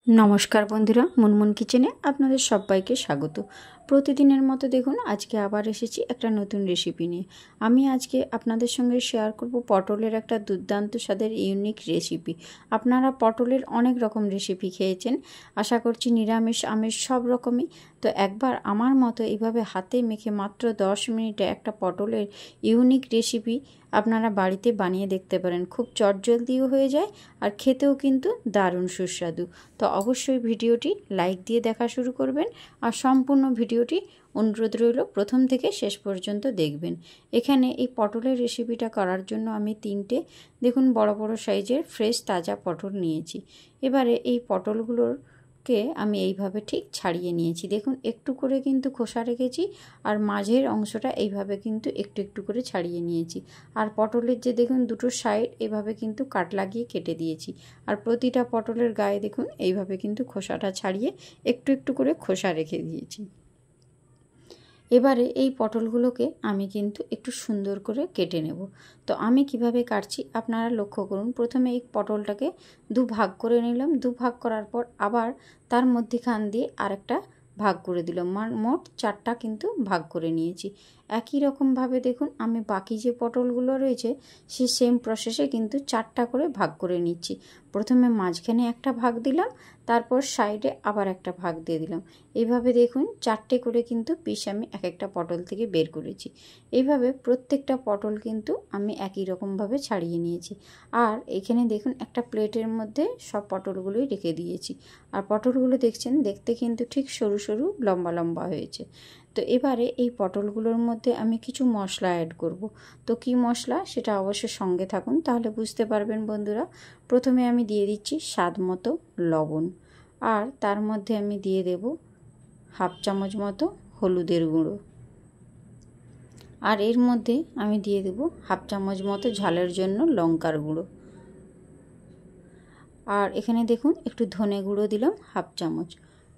নমস্কার বন্ধুরা, মুনমুন কিচেনে আপনাদের সবাইকে স্বাগত। প্রতিদিনের মতো দেখুন আজকে আবার এসেছি একটা নতুন রেসিপি নিয়ে। আমি আজকে আপনাদের সঙ্গে শেয়ার করব পটলের একটা দুর্দান্ত স্বাদের ইউনিক রেসিপি। আপনারা পটলের অনেক রকম রেসিপি খেয়েছেন, আশা করছি নিরামিষ আমিষ সব রকমই। তো একবার আমার মতো এইভাবে হাতে মেখে মাত্র 10 মিনিটে একটা পটলের ইউনিক রেসিপি আপনারা বাড়িতে বানিয়ে দেখতে পারেন। খুব চটজলদিও হয়ে যায় আর খেতেও কিন্তু দারুণ সুস্বাদু। তো অবশ্যই ভিডিওটি লাইক দিয়ে দেখা শুরু করবেন আর সম্পূর্ণ ভিডিওটি অনুরোধ রইল প্রথম থেকে শেষ পর্যন্ত দেখবেন। এখানে এই পটলের রেসিপিটা করার জন্য আমি 3টে দেখুন বড় বড় সাইজের ফ্রেশ তাজা পটল নিয়েছি। এবারে এই পটলগুলোকে আমি এইভাবে ঠিক ছাড়িয়ে নিয়েছি। দেখুন একটু করে কিন্তু খোসা রেখেছি আর মাঝের অংশটা এইভাবে কিন্তু একটু একটু করে ছাড়িয়ে নিয়েছি। আর পটলের যে দেখুন দুটো সাইড এভাবে কিন্তু কাট লাগিয়ে কেটে দিয়েছি। আর প্রতিটা পটলের গায়ে দেখুন এইভাবে কিন্তু খোসাটা ছাড়িয়ে একটু একটু করে খোসা রেখে দিয়েছি। এবারে এই পটলগুলোকে আমি কিন্তু একটু সুন্দর করে কেটে নেব। তো আমি কিভাবে কাটছি আপনারা লক্ষ্য করুন। প্রথমে এই পটলটাকে দুভাগ করে নিলাম, দুভাগ করার পর আবার তার মধ্যেখান দিয়ে আরেকটা ভাগ করে দিলাম। মোট 4টা কিন্তু ভাগ করে নিয়েছি। একই রকমভাবে দেখুন আমি বাকি যে পটলগুলো রয়েছে সেই সেম প্রসেসে কিন্তু 4টা করে ভাগ করে নিচ্ছি। প্রথমে মাঝখানে একটা ভাগ দিলাম, তারপর সাইডে আবার একটা ভাগ দিয়ে দিলাম। এইভাবে দেখুন 4টে করে কিন্তু পিস আমি এক একটা পটল থেকে বের করেছি। এইভাবে প্রত্যেকটা পটল কিন্তু আমি একই রকমভাবে ছাড়িয়ে নিয়েছি। আর এখানে দেখুন একটা প্লেটের মধ্যে সব পটলগুলোই রেখে দিয়েছি। আর পটলগুলো দেখছেন দেখতে কিন্তু ঠিক সরু সরু লম্বা লম্বা হয়েছে। তো এবারে এই পটলগুলোর মধ্যে আমি কিছু মশলা অ্যাড করব। তো কি মশলা সেটা অবশ্যই সঙ্গে থাকুন, তাহলে বুঝতে পারবেন বন্ধুরা। প্রথমে আমি দিয়ে দিচ্ছি স্বাদ মতো লবণ, আর তার মধ্যে আমি দিয়ে দেব হাফ চামচ মতো হলুদের গুঁড়ো, আর এর মধ্যে আমি দিয়ে দেব হাফ চামচ মতো ঝালের জন্য লঙ্কার গুঁড়ো, আর এখানে দেখুন একটু ধনে গুঁড়ো দিলাম হাফ চামচ।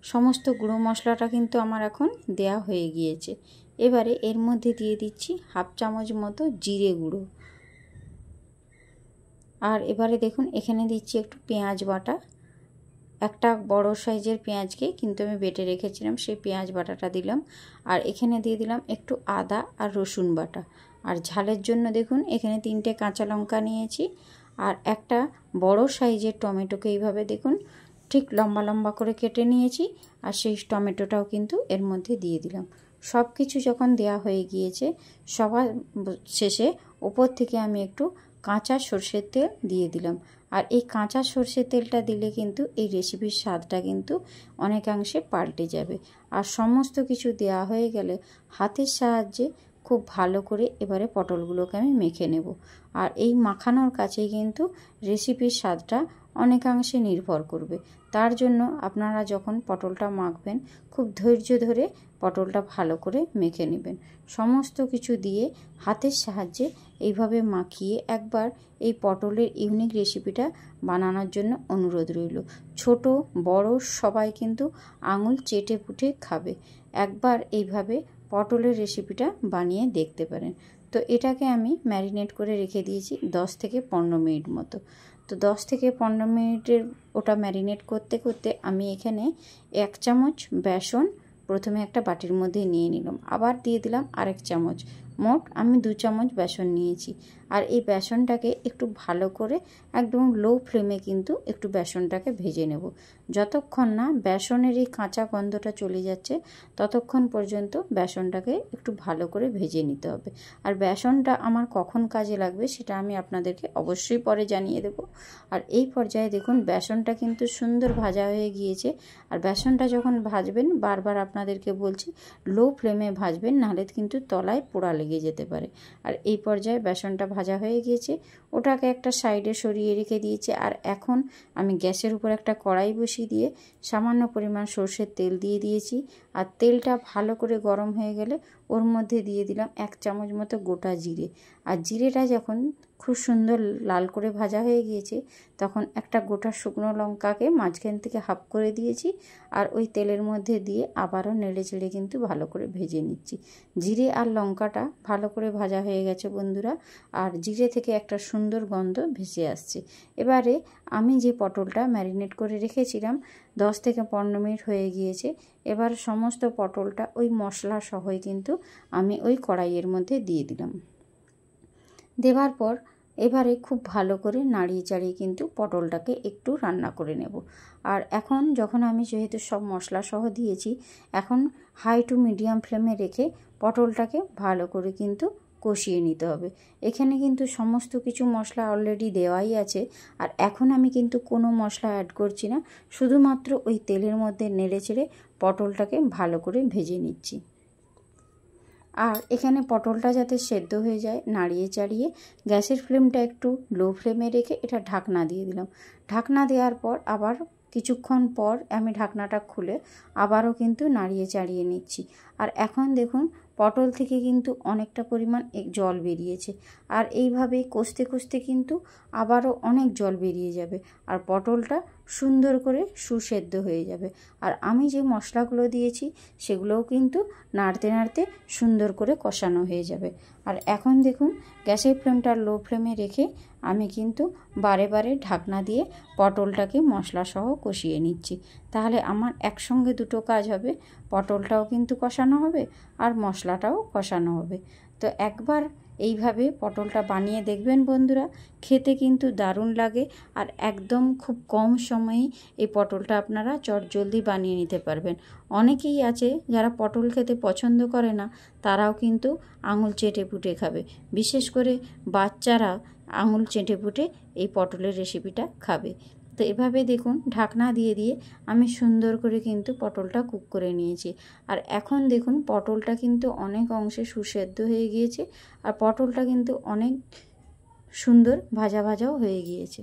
সমস্ত গুঁড়ো মশলাটা কিন্তু আমার এখন দেয়া হয়ে গিয়েছে। এবারে এর মধ্যে দিয়ে দিচ্ছি হাফ চামচ মতো জিরে গুঁড়ো, আর এবারে দেখুন এখানে দিচ্ছি একটু পেঁয়াজ বাটা। একটা বড় সাইজের পেঁয়াজকে কিন্তু আমি বেটে রেখেছিলাম, সেই পেঁয়াজ বাটাটা দিলাম। আর এখানে দিয়ে দিলাম একটু আদা আর রসুন বাটা। আর ঝালের জন্য দেখুন এখানে 3টে কাঁচা লঙ্কা নিয়েছি, আর একটা বড় সাইজের টমেটোকে এইভাবে দেখুন ঠিক লম্বা লম্বা করে কেটে নিয়েছি, আর সেই টমেটোটাও কিন্তু এর মধ্যে দিয়ে দিলাম। সব কিছু যখন দেয়া হয়ে গিয়েছে সবার শেষে ওপর থেকে আমি একটু কাঁচা সর্ষের তেল দিয়ে দিলাম। আর এই কাঁচা সর্ষের তেলটা দিলে কিন্তু এই রেসিপির স্বাদটা কিন্তু অনেকাংশে পাল্টে যাবে। আর সমস্ত কিছু দেওয়া হয়ে গেলে হাতের সাহায্যে খুব ভালো করে এবারে পটলগুলোকে আমি মেখে নেব। আর এই মাখানোর কাছেই কিন্তু রেসিপির স্বাদটা অনেকাংশে নির্ভর করবে। তার জন্য আপনারা যখন পটলটা মাখবেন খুব ধৈর্য ধরে পটলটা ভালো করে মেখে নেবেন। সমস্ত কিছু দিয়ে হাতের সাহায্যে এইভাবে মাখিয়ে একবার এই পটলের ইউনিক রেসিপিটা বানানোর জন্য অনুরোধ রইল। ছোট বড় সবাই কিন্তু আঙুল চেটে পুটে খাবে। একবার এইভাবে পটলের রেসিপিটা বানিয়ে দেখতে পারেন। তো এটাকে আমি ম্যারিনেট করে রেখে দিয়েছি 10 থেকে 15 মিনিট মতো। তো 10 থেকে 15 মিনিটের ওটা ম্যারিনেট করতে করতে আমি এখানে 1 চামচ বেসন প্রথমে একটা বাটির মধ্যে নিয়ে নিলাম, আবার দিয়ে দিলাম আরেক চামচ। মোট আমি 2 চামচ বেসন নিয়েছি। আর এই বেসনটাকে একটু ভালো করে একদম লো ফ্লেমে কিন্তু একটু বেসনটাকে ভেজে নেব। যতক্ষণ না বেসনের এই কাঁচা গন্ধটা চলে যাচ্ছে ততক্ষণ পর্যন্ত বেসনটাকে একটু ভালো করে ভেজে নিতে হবে। আর বেসনটা আমার কখন কাজে লাগবে সেটা আমি আপনাদেরকে অবশ্যই পরে জানিয়ে দেব। আর এই পর্যায়ে দেখুন বেসনটা কিন্তু সুন্দর ভাজা হয়ে গিয়েছে। আর বেসনটা যখন ভাজবেন বারবার আপনাদেরকে বলছি লো ফ্লেমে ভাজবেন, নাহলে কিন্তু তলায় পোড়া লেগে যেতে পারে। আর এই পর্যায়ে বেসনটা ভাজা হয়ে গিয়েছে, ওটাকে একটা সাইডে সরিয়ে রেখে দিয়েছি। আর এখন আমি গ্যাসের উপর একটা কড়াই বসিয়ে দিয়ে সামান্য পরিমাণ সর্ষের তেল দিয়ে দিয়েছি। আর তেলটা ভালো করে গরম হয়ে গেলে ওর মধ্যে দিয়ে দিলাম 1 চামচ মতো গোটা জিরে। আর জিরেটা যখন খুব সুন্দর লাল করে ভাজা হয়ে গিয়েছে, তখন একটা গোটা শুকনো লঙ্কাকে মাঝখান থেকে হাফ করে দিয়েছি আর ওই তেলের মধ্যে দিয়ে আবারও নেড়ে চেড়ে কিন্তু ভালো করে ভেজে নিচ্ছি। জিরে আর লঙ্কাটা ভালো করে ভাজা হয়ে গেছে বন্ধুরা, আর জিরে থেকে একটা সুন্দর গন্ধ ভেসে আসছে। এবারে আমি যে পটলটা ম্যারিনেট করে রেখেছিলাম 10 থেকে 15 মিনিট হয়ে গিয়েছে। এবার সমস্ত পটলটা ওই মশলা সহই কিন্তু আমি ওই কড়াইয়ের মধ্যে দিয়ে দিলাম। দেওয়ার পর এবারে খুব ভালো করে নাড়িয়ে চাড়িয়ে কিন্তু পটলটাকে একটু রান্না করে নেব। আর এখন যখন আমি যেহেতু সব মশলা সহ দিয়েছি, এখন হাই টু মিডিয়াম ফ্লেমে রেখে পটলটাকে ভালো করে কিন্তু কষিয়ে নিতে হবে। এখানে কিন্তু সমস্ত কিছু মশলা অলরেডি দেওয়াই আছে, আর এখন আমি কিন্তু কোনো মশলা অ্যাড করছি না, শুধুমাত্র ওই তেলের মধ্যে নেড়ে চেড়ে পটলটাকে ভালো করে ভেজে নিচ্ছি। আর এখানে পটলটা যাতে সেদ্ধ হয়ে যায় নাড়িয়ে চাড়িয়ে গ্যাসের ফ্লেমটা একটু লো ফ্লেমে রেখে এটা ঢাকনা দিয়ে দিলাম। ঢাকনা দেওয়ার পর আবার কিছুক্ষণ পর আমি ঢাকনাটা খুলে আবারও কিন্তু নাড়িয়ে চাড়িয়ে নিচ্ছি। আর এখন দেখুন পটল থেকে কিন্তু অনেকটা পরিমাণ জল বেরিয়েছে, আর এইভাবে কষতে কষতে কিন্তু আবারও অনেক জল বেরিয়ে যাবে আর পটলটা সুন্দর করে সুসেদ্ধ হয়ে যাবে। আর আমি যে মশলাগুলো দিয়েছি সেগুলোও কিন্তু নাড়তে নাড়তে সুন্দর করে কষানো হয়ে যাবে। আর এখন দেখুন গ্যাসের ফ্লেমটা লো ফ্লেমে রেখে আমি কিন্তু বারে বারে ঢাকনা দিয়ে পটলটাকে মশলা সহ কষিয়ে নিচ্ছি। তাহলে আমার একসঙ্গে দুটো কাজ হবে, পটলটাও কিন্তু কষানো হবে আর মশলাটাও কষানো হবে। তো একবার এইভাবে পটলটা বানিয়ে দেখবেন বন্ধুরা, খেতে কিন্তু দারুণ লাগে আর একদম খুব কম সময়েই এই পটলটা আপনারা চটজলদি বানিয়ে নিতে পারবেন। অনেকেই আছে যারা পটল খেতে পছন্দ করে না, তারাও কিন্তু আঙুল চেটে পুটে খাবে, বিশেষ করে বাচ্চারা আঙুল চেটে পুটে এই পটলের রেসিপিটা খাবে। তো এভাবে দেখুন ঢাকনা দিয়ে দিয়ে আমি সুন্দর করে কিন্তু পটলটা কুক করে নিয়েছি। আর এখন দেখুন পটলটা কিন্তু অনেক অংশে সুসেদ্ধ হয়ে গিয়েছে আর পটলটা কিন্তু অনেক সুন্দর ভাজা ভাজাও হয়ে গিয়েছে।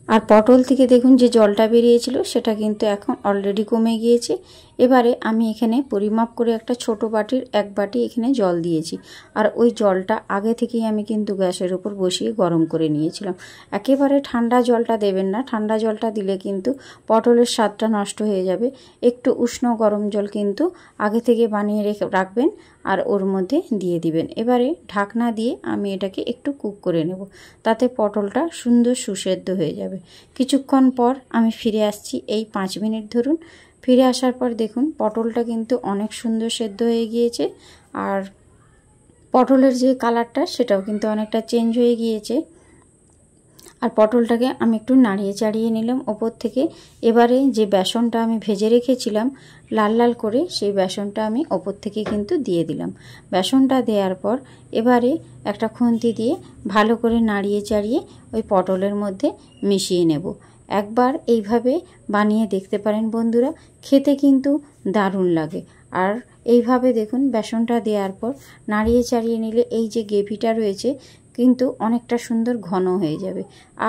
আর পটল থেকে দেখুন যে জলটা বেরিয়েছিল সেটা কিন্তু এখন অলরেডি কমে গিয়েছে। এবারে আমি এখানে পরিমাপ করে একটা ছোট বাটির 1 বাটি এখানে জল দিয়েছি, আর ওই জলটা আগে থেকেই আমি কিন্তু গ্যাসের উপর বসিয়ে গরম করে নিয়েছিলাম। একেবারে ঠান্ডা জলটা দেবেন না, ঠান্ডা জলটা দিলে কিন্তু পটলের স্বাদটা নষ্ট হয়ে যাবে। একটু উষ্ণ গরম জল কিন্তু আগে থেকে বানিয়ে রাখবেন আর ওর মধ্যে দিয়ে দিবেন। এবারে ঢাকনা দিয়ে আমি এটাকে একটু কুক করে নেব, তাতে পটলটা সুন্দর সুসেদ্ধ হয়ে যাবে। কিছুক্ষণ পর আমি ফিরে আসছি, এই 5 মিনিট ধরুন। ফিরে আসার পর দেখুন পটলটা কিন্তু অনেক সুন্দর সেদ্ধ হয়ে গিয়েছে আর পটলের যে কালারটা সেটাও কিন্তু অনেকটা চেঞ্জ হয়ে গিয়েছে। আর পটলটাকে আমি একটু নাড়িয়ে চাড়িয়ে নিলাম ওপর থেকে। এবারে যে বেসনটা আমি ভেজে রেখেছিলাম লাল লাল করে, সেই বেসনটা আমি ওপর থেকে কিন্তু দিয়ে দিলাম। বেসনটা দেওয়ার পর এবারে একটা খুন্তি দিয়ে ভালো করে নাড়িয়ে চাড়িয়ে ওই পটলের মধ্যে মিশিয়ে নেব। একবার এইভাবে বানিয়ে দেখতে পারেন বন্ধুরা, খেতে কিন্তু দারুণ লাগে। আর এইভাবে দেখুন বেসনটা দেওয়ার পর নাড়িয়ে চাড়িয়ে নিলে এই যে গ্রেভিটা রয়েছে কিন্তু অনেকটা সুন্দর ঘন হয়ে যাবে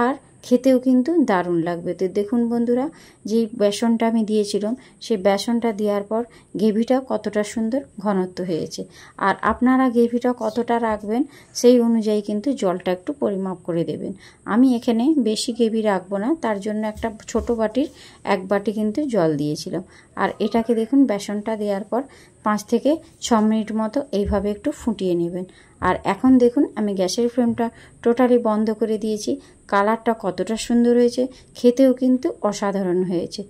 আর খেতেও কিন্তু দারুণ লাগবে। তো দেখুন বন্ধুরা, যে বেসনটা আমি দিয়েছিলাম সেই বেসনটা দেওয়ার পর গ্রেভিটা কতটা সুন্দর ঘনত্ব হয়েছে। আর আপনারা গ্রেভিটা কতটা রাখবেন সেই অনুযায়ী কিন্তু জলটা একটু পরিমাপ করে দেবেন। আমি এখানে বেশি গ্রেভি রাখবো না, তার জন্য একটা ছোট বাটির 1 বাটি কিন্তু জল দিয়েছিলাম। আর এটাকে দেখুন বেসনটা দেওয়ার পর 5 থেকে 6 মিনিট মতো এইভাবে একটু ফুটিয়ে নেবেন। আর এখন দেখুন আমি গ্যাসের ফ্লেমটা টোটালি বন্ধ করে দিয়েছি। কালারটা কতটা সুন্দর হয়েছে, খেতেও কিন্তু অসাধারণ হয়েছে।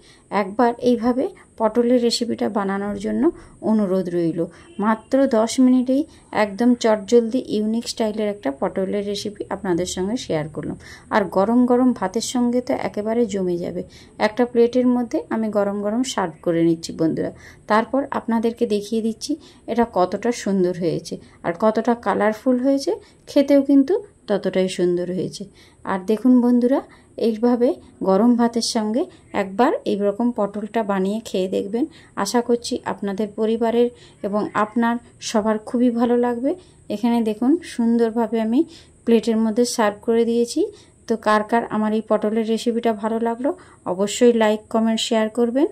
একবার এইভাবে পটলের রেসিপিটা বানানোর জন্য অনুরোধ রইল। মাত্র 10 মিনিটেই একদম চটজলদি ইউনিক স্টাইলের একটা পটলের রেসিপি আপনাদের সঙ্গে শেয়ার করলাম। আর গরম গরম ভাতের সঙ্গে তো একেবারে জমে যাবে। একটা প্লেটের মধ্যে আমি গরম গরম সার্ভ করে নিচ্ছি বন্ধুরা। তারপর আপনাদেরকে দেখিয়ে দিচ্ছি এটা কতটা সুন্দর হয়েছে আর কতটা কালারফুল হয়েছে, খেতেও কিন্তু ততটাই সুন্দর হয়েছে। আর দেখুন বন্ধুরা, এইভাবে গরম ভাতের সঙ্গে একবার এই রকম পটলটা বানিয়ে খেয়ে দেখবেন। আশা করছি আপনাদের পরিবারের এবং আপনার সবার খুবই ভালো লাগবে। এখানে দেখুন সুন্দরভাবে আমি প্লেটের মধ্যে সার্ভ করে দিয়েছি। তো কার কার আমার এই পটলের রেসিপিটা ভালো লাগলো অবশ্যই লাইক কমেন্ট শেয়ার করবেন।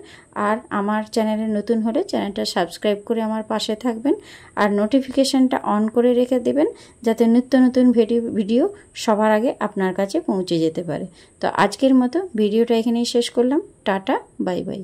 আর আমার চ্যানেলে নতুন হলে চ্যানেলটা সাবস্ক্রাইব করে আমার পাশে থাকবেন আর নোটিফিকেশানটা অন করে রেখে দেবেন যাতে নিত্য নতুন ভিডিও সবার আগে আপনার কাছে পৌঁছে যেতে পারে। তো আজকের মতো ভিডিওটা এখানেই শেষ করলাম। Tata, bye bye.